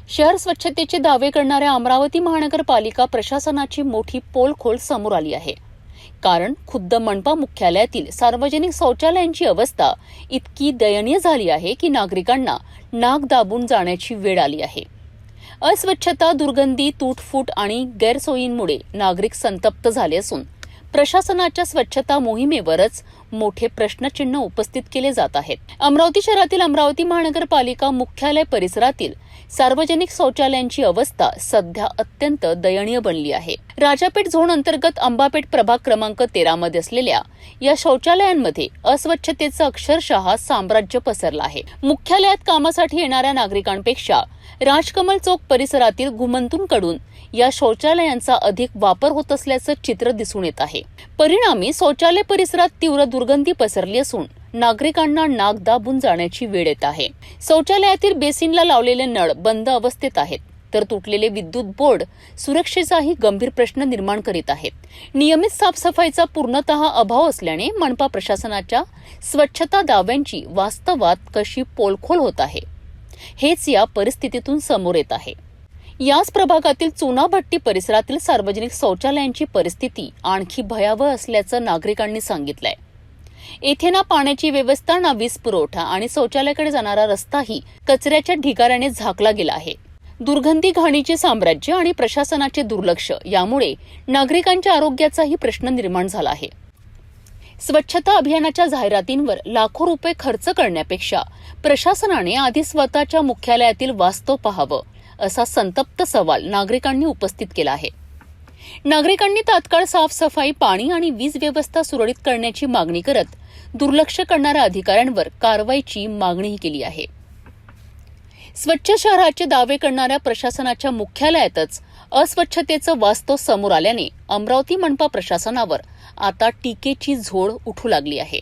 शहर स्वच्छतेचे दावे करणाऱ्या अमरावती महानगरपालिका प्रशासनाची मोठी पोलखोल समोर आली आहे। कारण खुद्द मनपा मुख्यालयातील सार्वजनिक शौचालयांची अवस्था इतकी दयनीय झाली आहे की नागरिकांना नाक दाबून जाण्याची वेळ आली आहे। अस्वच्छता, दुर्गंधी, तूटफूट आणि गैरसोयींमुळे नागरिक संतप्त झाले असून प्रशासनाच्या स्वच्छता मोहिमेवरच मोठे प्रश्नचिन्ह उपस्थित केले जात आहेत। अमरावती शहरातील अमरावती महानगरपालिका मुख्यालय परिसरातील सार्वजनिक शौचालयांची अवस्था सध्या अत्यंत दयनीय बनली आहे। राजापेठ झोन अंतर्गत अंबापेठ प्रभाग क्रमांक 13 मध्ये असलेल्या या शौचालयांमध्ये अस्वच्छतेचं अक्षरशः साम्राज्य पसरलं आहे। मुख्यालयात कामासाठी येणाऱ्या नागरिकांपेक्षा राजकमल चौक परिसरातील घुमंतूंकडून या शौचालयांचा अधिक वापर होत असल्याचं चित्र दिसून येत आहे। परिणामी शौचालय परिसरात तीव्र दुर्गंधी पसरली असून नागरिकांना नाक दाबून जाण्याची वेळ येत आहे। शौचालयातील बेसिनला लावलेले नळ बंद अवस्थेत आहेत, तर तुटलेले विद्युत बोर्ड सुरक्षेचाही गंभीर प्रश्न निर्माण करीत आहेत। नियमित साफसफाईचा पूर्णतः अभाव असल्याने मनपा प्रशासनाच्या स्वच्छता दाव्यांची वास्तवात कशी पोलखोल होत आहे, हेच या परिस्थितीतून समोर येत आहे। याच प्रभागातील चुनाभट्टी परिसरातील सार्वजनिक शौचालयांची परिस्थिती आणखी भयावह असल्याचं नागरिकांनी सांगितलंय। येथे ना पाण्याची व्यवस्था, ना वीज पुरवठा आणि शौचालयाकडे जाणारा रस्ताही कचऱ्याच्या ढिगाऱ्याने झाकला गेला आहे। दुर्गंधी, घाणीचे साम्राज्य आणि प्रशासनाचे दुर्लक्ष यामुळे नागरिकांच्या आरोग्याचाही प्रश्न निर्माण झाला आहे। स्वच्छता अभियानाच्या जाहिरातींवर लाखो रुपये खर्च करण्यापेक्षा प्रशासनाने आधी स्वतःच्या मुख्यालयातील वास्तव पाहावं, असा संतप्त सवाल नागरिकांनी उपस्थित केला आहे। नागरिकांनी तात्काळ साफसफाई, पाणी आणि वीज व्यवस्था सुरळीत करण्याची मागणी करत दुर्लक्ष करणाऱ्या अधिकाऱ्यांवर कारवाईची मागणीही केली आहे। स्वच्छ शहराचे दावे करणाऱ्या प्रशासनाच्या मुख्यालयातच अस्वच्छतेचं वास्तव समोर आल्याने अमरावती मनपा प्रशासनावर आता टीकेची झोड उठू लागली आहे।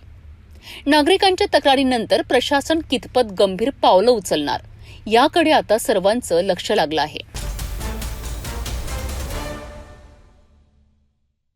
नागरिकांच्या तक्रारीनंतर प्रशासन कितपत गंभीर पावलं उचलणार याकडे आता सर्वांचं लक्ष लागलं आहे।